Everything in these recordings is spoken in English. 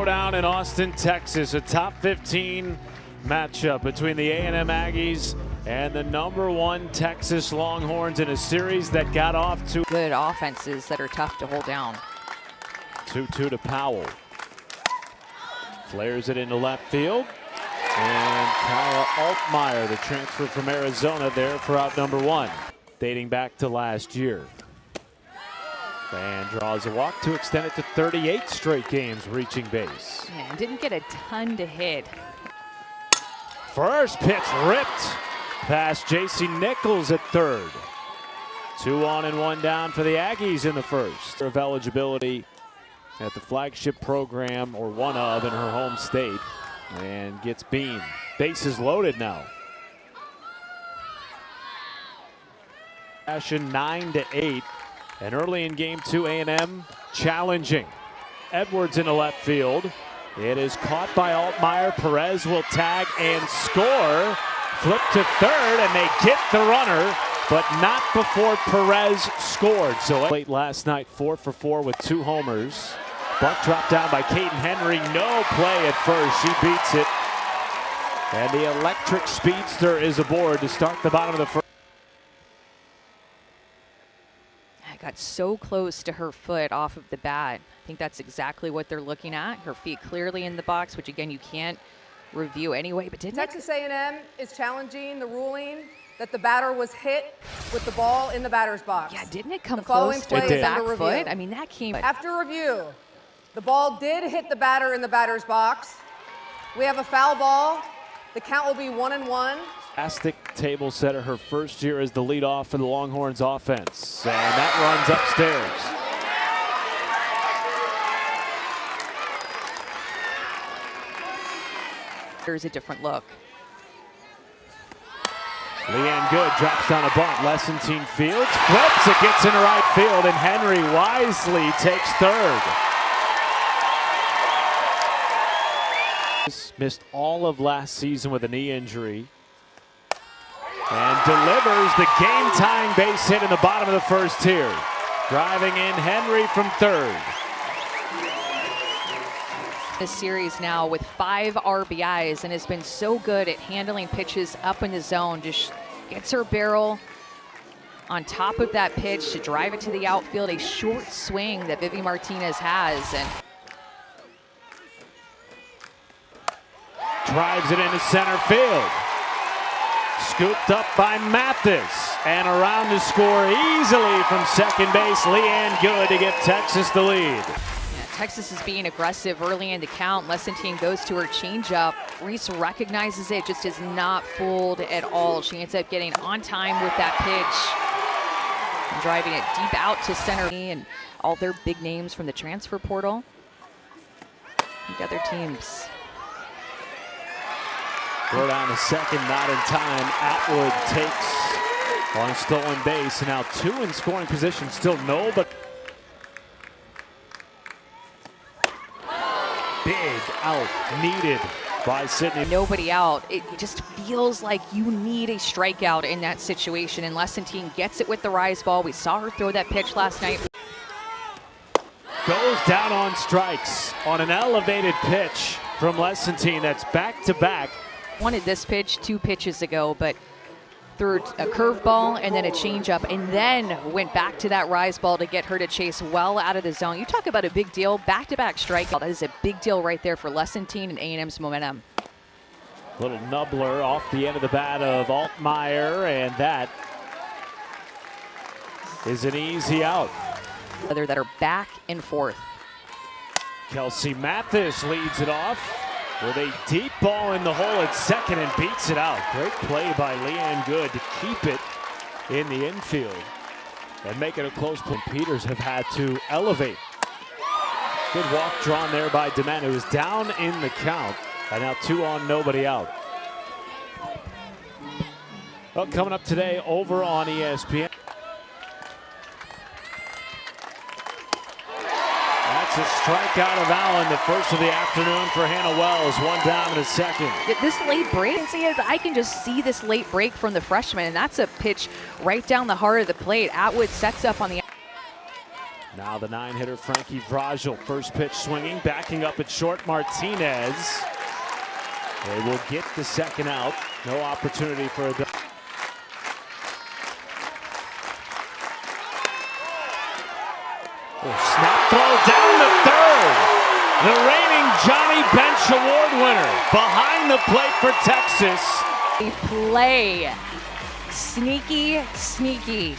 Throwdown in Austin, Texas, a top 15 matchup between the A&M Aggies and the #1 Texas Longhorns in a series that got off to good offenses that are tough to hold down. 2-2 to Powell. Flares it into left field. And Kyle Altmyer, the transfer from Arizona, there for out #1, dating back to last year. And draws a walk to extend it to 38 straight games reaching base. Yeah, didn't get a ton to hit. First pitch ripped past J.C. Nichols at third. 2 on and 1 down for the Aggies in the first. Of eligibility at the flagship program, or one of, in her home state, and gets beamed. Bases loaded now. Fashion 9-8, and early in game 2, A&M challenging. Edwards into left field. It is caught by Altmyer. Perez will tag and score. Flip to third, and they get the runner, but not before Perez scored. So late last night, 4 for 4 with 2 homers. Buck dropped down by Kaden Henry. No play at first. She beats it. And the electric speedster is aboard to start the bottom of the first. I got so close to her foot off of the bat. I think that's exactly what they're looking at. Her feet clearly in the box, which again, you can't review anyway, but didn't Texas A&M is challenging the ruling that the batter was hit with the ball in the batter's box. Yeah, didn't it come the following close to play the is back under foot? review. I mean, that came. After review, the ball did hit the batter in the batter's box. We have a foul ball. The count will be 1-1. Fantastic table setter her first year as the leadoff for the Longhorns offense. And that runs upstairs. There's a different look. Leanne Good drops down a bunt. Lessentine fields, flips, it gets into right field, and Henry wisely takes third. Missed all of last season with a knee injury. And delivers the game-tying base hit in the bottom of the first tier. Driving in Henry from third. This series now with 5 RBIs and has been so good at handling pitches up in the zone. Just gets her barrel on top of that pitch to drive it to the outfield. A short swing that Vivi Martinez has. And drives it into center field. Scooped up by Mathis, and around to score easily from second base, Leanne Good to give Texas the lead. yeah, Texas is being aggressive early in the count. Lessentine goes to her changeup. Reese recognizes it, just is not fooled at all. She ends up getting on time with that pitch and driving it deep out to center. And all their big names from the transfer portal. The other teams. Throw down to second, not in time. Atwood takes on a stolen base, and now 2 in scoring position. Still no, but big out needed by Sydney. Nobody out. It just feels like you need a strikeout in that situation, and Lessentine gets it with the rise ball. We saw her throw that pitch last night. Goes down on strikes on an elevated pitch from Lessentine. That's back-to-back. Wanted this pitch 2 pitches ago, but threw a curveball and then a changeup, and then went back to that rise ball to get her to chase well out of the zone. You talk about a big deal, back-to-back strikeout. That is a big deal right there for Lessentine and A&M's momentum. Little nubbler off the end of the bat of Altmyer, and that is an easy out. Whether that are back and forth. Kelsey Mathis leads it off with a deep ball in the hole at second and beats it out. Great play by Leanne Good to keep it in the infield and make it a close play. Peters have had to elevate. Good walk drawn there by DeMent, who is down in the count. And now 2 on, nobody out. Well, coming up today over on ESPN. That's a strikeout of Allen, the first of the afternoon for Hannah Wells. 1 down in a second. This late break, I can just see this late break from the freshman, and that's a pitch right down the heart of the plate. Atwood sets up on the Now the 9-hitter Frankie Vrajel, first pitch swinging, backing up at short. Martinez. They will get the second out. No opportunity for a double. Snap throw down the third. The reigning Johnny Bench Award winner behind the plate for Texas. Play. Sneaky, sneaky.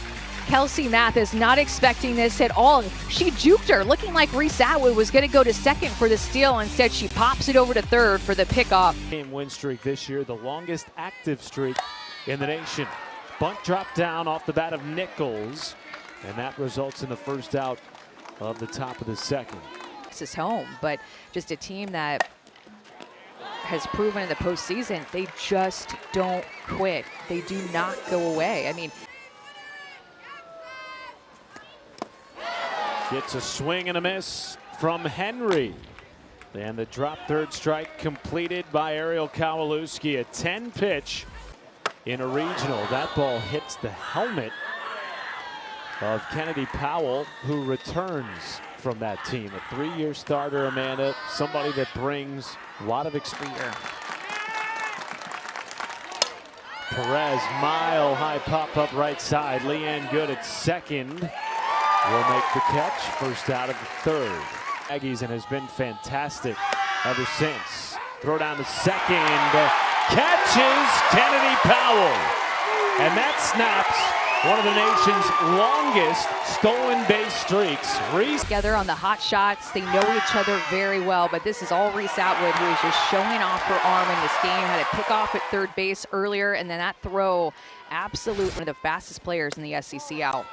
Kelsey Mathis not expecting this at all. She juked her, looking like Reese Atwood was going to go to second for the steal. Instead, she pops it over to third for the pickoff. Game win streak this year, the longest active streak in the nation. Bunt dropped down off the bat of Nichols, and that results in the first out of the top of the second. This is home, but just a team that has proven in the postseason they just don't quit. They do not go away. I mean, gets a swing and a miss from Henry. And the drop third strike completed by Ariel Kowalewski. A 10 pitch in a regional. That ball hits the helmet of Kennedy Powell, who returns from that team. A 3-year starter, Amanda. Somebody that brings a lot of experience. Perez, mile high pop up right side. Leanne Good at second will make the catch. First out of the third. Aggies, and has been fantastic ever since. Throw down to second. Catches Kennedy Powell. And that snaps one of the nation's longest stolen base streaks. Reese together on the hot shots. They know each other very well, but this is all Reese Atwood, who is just showing off her arm in this game. Had a pick off at third base earlier, and then that throw, absolutely one of the fastest players in the SEC out.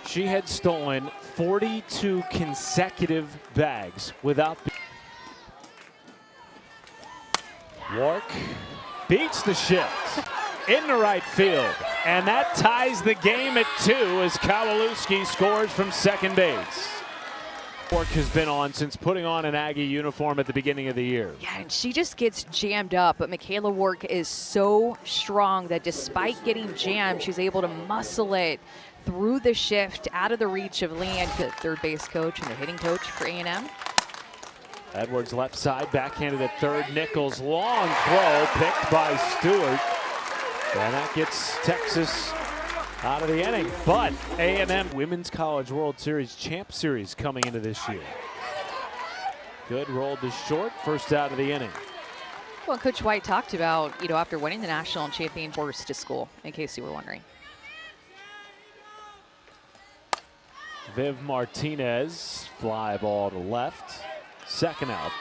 She had stolen 42 consecutive bags without. Wark beats the shift into right field, and that ties the game at 2 as Kowalewski scores from second base. Wark has been on since putting on an Aggie uniform at the beginning of the year. Yeah, and she just gets jammed up, but Michaela Wark is so strong that despite getting jammed, she's able to muscle it through the shift, out of the reach of Leanne, third base coach and the hitting coach for A&M. Edwards left side, backhanded at third. Nichols, long throw, picked by Stewart. And that gets Texas out of the inning. But A&M Women's College World Series Champ Series coming into this year. Good, rolled to short, first out of the inning. Well, Coach White talked about, after winning the national champion, forced to school, in case you were wondering. Viv Martinez, fly ball to left. Second out.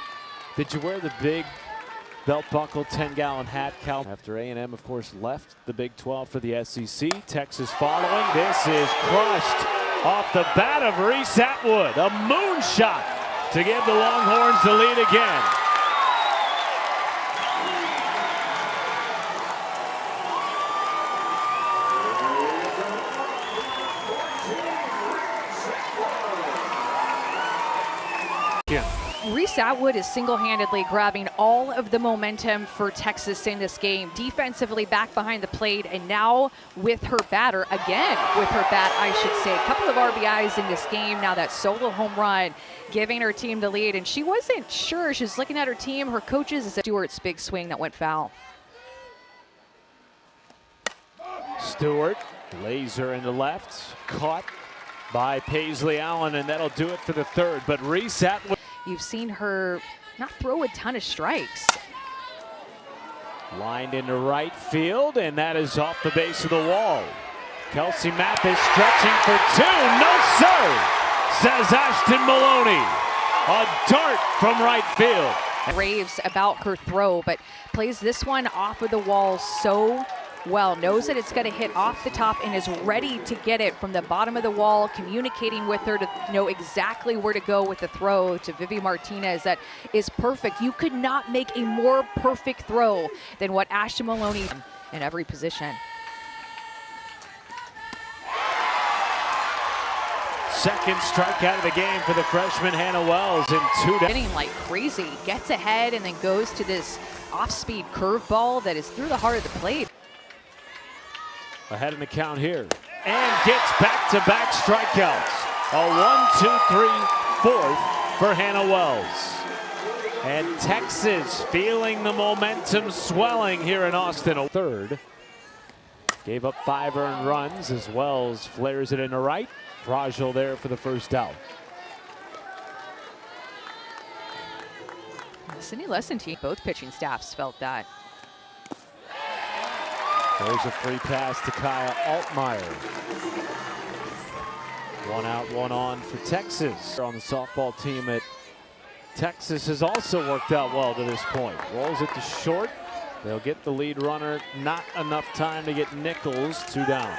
Did you wear the big belt buckle 10-gallon hat, Cal? After A&M, of course, left the Big 12 for the SEC. Texas following. This is crushed off the bat of Reese Atwood. A moonshot to give the Longhorns the lead again. Reese Atwood is single-handedly grabbing all of the momentum for Texas in this game. Defensively back behind the plate, and now with her batter, again with her bat, I should say. A couple of RBIs in this game. Now that solo home run giving her team the lead, and she wasn't sure. She's looking at her team, her coaches. Is Stewart's big swing that went foul. Stewart, laser in the left, caught by Paisley Allen, and that'll do it for the third. But Reese Atwood. You've seen her not throw a ton of strikes. Lined into right field, and that is off the base of the wall. Kelsey Mathis stretching for 2. No, sir, says Ashton Maloney. A dart from right field. Raves about her throw, but plays this one off of the wall so well. Knows that it's going to hit off the top and is ready to get it from the bottom of the wall, communicating with her to know exactly where to go with the throw to Vivi Martinez. That is perfect. You could not make a more perfect throw than what Ashton Maloney in every position. Second strikeout of the game for the freshman Hannah Wells in 2 down. Hitting like crazy, gets ahead and then goes to this off-speed curveball that is through the heart of the plate. Ahead in the count here, and gets back-to-back strikeouts. A 1-2-3 fourth for Hannah Wells. And Texas feeling the momentum swelling here in Austin. A third. Gave up 5 earned runs as Wells flares it into right. Rajal there for the first out. Sydney Lesentine, both pitching staffs felt that. There's a free pass to Kaya Altmaier. 1 out, 1 on for Texas. On the softball team at Texas has also worked out well to this point. Rolls it to short. They'll get the lead runner. Not enough time to get Nichols. 2 down.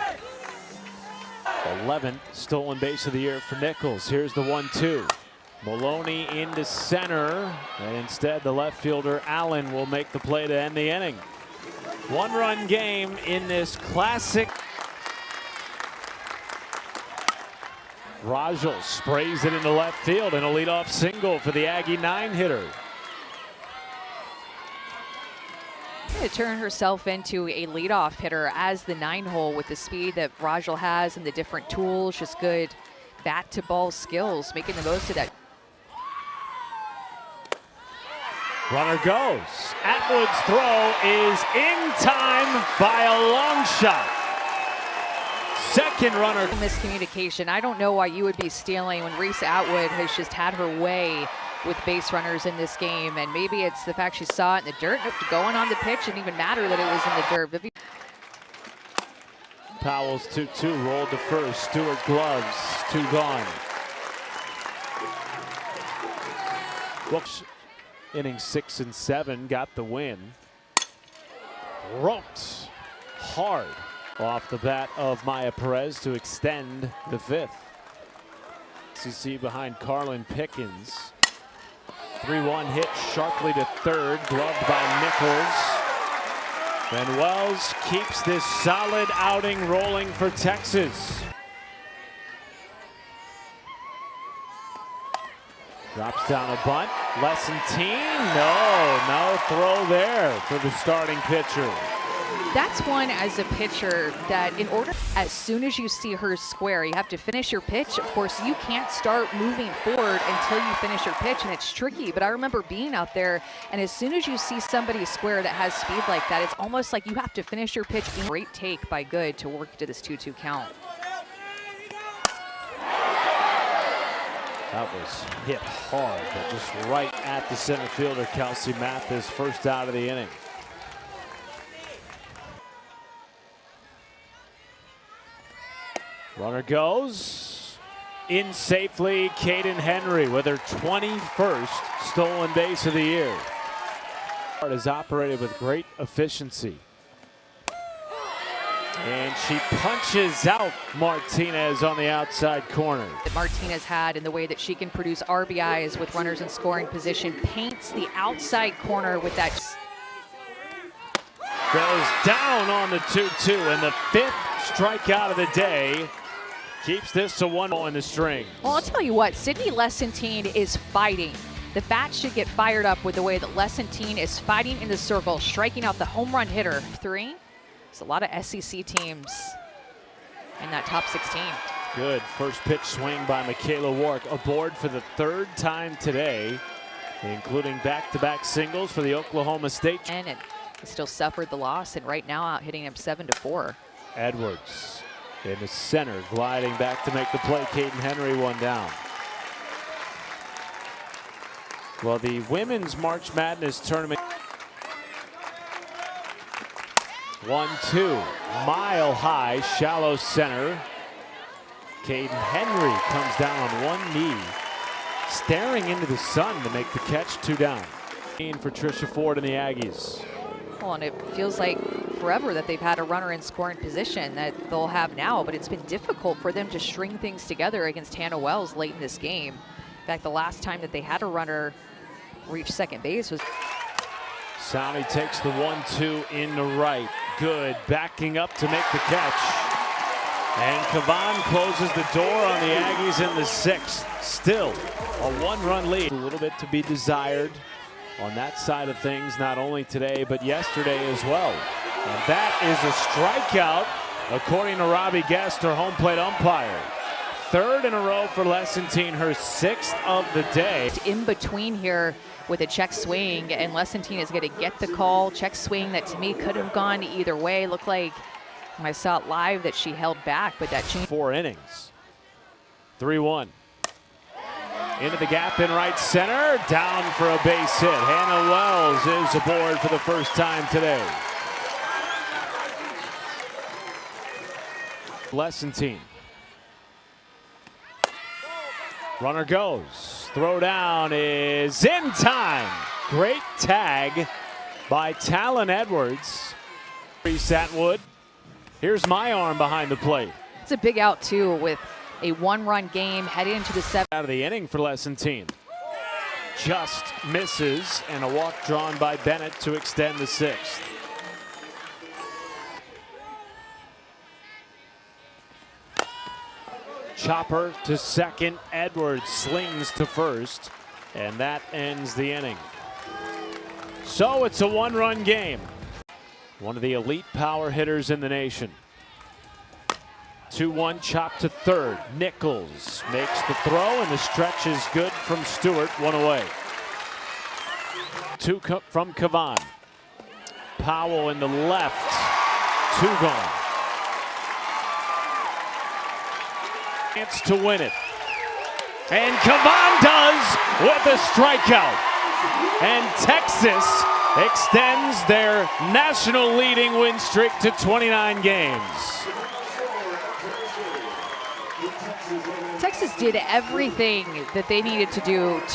11th stolen base of the year for Nichols. Here's the 1-2. Maloney into center, and instead the left fielder Allen will make the play to end the inning. 1-run game in this classic. Rajal sprays it into left field and a leadoff single for the Aggie 9-hitter. To turn herself into a leadoff hitter as the 9-hole with the speed that Rajal has and the different tools, just good bat-to-ball skills, making the most of that. Runner goes. Atwood's throw is in time by a long shot. Second runner. Miscommunication. I don't know why you would be stealing when Reese Atwood has just had her way with base runners in this game, and maybe it's the fact she saw it in the dirt. Going on the pitch didn't even matter that it was in the dirt. Powell's 2-2 rolled to first. Stewart gloves, 2 gone. Books inning 6 and 7 got the win. Roped hard off the bat of Maya Perez to extend the 5th. CC behind Carlin Pickens. 3-1 hit sharply to third, gloved by Nichols. Then Wells keeps this solid outing rolling for Texas. Drops down a bunt. Lesentine, no throw there for the starting pitcher. That's one as a pitcher that in order, as soon as you see her square, you have to finish your pitch. Of course, you can't start moving forward until you finish your pitch, and it's tricky. But I remember being out there, and as soon as you see somebody square that has speed like that, it's almost like you have to finish your pitch. Great take by Good to work to this 2-2 count. That was hit hard, but just right at the center fielder, Kelsey Mathis, first out of the inning. Runner goes in safely. Caden Henry with her 21st stolen base of the year. Has operated with great efficiency. And she punches out Martinez on the outside corner. That Martinez had in the way that she can produce RBIs with runners in scoring position, paints the outside corner with that. Goes down on the 2-2, and the 5th strikeout of the day keeps this to 1 in the string. Well, I'll tell you what, Sydney Lesentine is fighting. The bat should get fired up with the way that Lesentine is fighting in the circle, striking out the home run hitter. 3. There's a lot of SEC teams in that top 16. Good first pitch swing by Michaela Wark, aboard for the 3rd time today, including back-to-back singles for the Oklahoma State. And it still suffered the loss, and right now out hitting him 7-4. Edwards in the center, gliding back to make the play. Caden Henry 1 down. Well, the women's March Madness tournament. 1-2, mile high, shallow center. Caden Henry comes down on one knee, staring into the sun to make the catch. 2 down. For Trisha Ford and the Aggies. Well, and it feels like forever that they've had a runner in scoring position that they'll have now, but it's been difficult for them to string things together against Hannah Wells late in this game. In fact, the last time that they had a runner reach second base was. Sowney takes the 1-2 in the right. Good, backing up to make the catch. And Kavan closes the door on the Aggies in the 6th. Still a 1-run lead. A little bit to be desired on that side of things, not only today, but yesterday as well. And that is a strikeout, according to Robbie Guest, her home plate umpire. third in a row for Lessentine, her sixth of the day. In between here with a check swing, and Lessentine is going to get the call. Check swing that to me could have gone either way. Looked like when I saw it live that she held back, but that changed. 4 innings. 3-1. Into the gap in right center, down for a base hit. Hannah Wells is aboard for the first time today. Lessentine. Runner goes. Throw down is in time. Great tag by Talon Edwards. Satwood. Here's my arm behind the plate. It's a big out too with a 1-run game heading into the 7th. Out of the inning for Lessentine. Just misses, and a walk drawn by Bennett to extend the 6th. Chopper to second. Edwards slings to first, and that ends the inning. So it's a 1-run game. One of the elite power hitters in the nation. 2-1 chop to third. Nichols makes the throw, and the stretch is good from Stewart. 1 away. 2 from Kavan. Powell in the left. 2 gone. Chance to win it. And Kavan does with a strikeout. And Texas extends their national leading win streak to 29 games. Texas did everything that they needed to do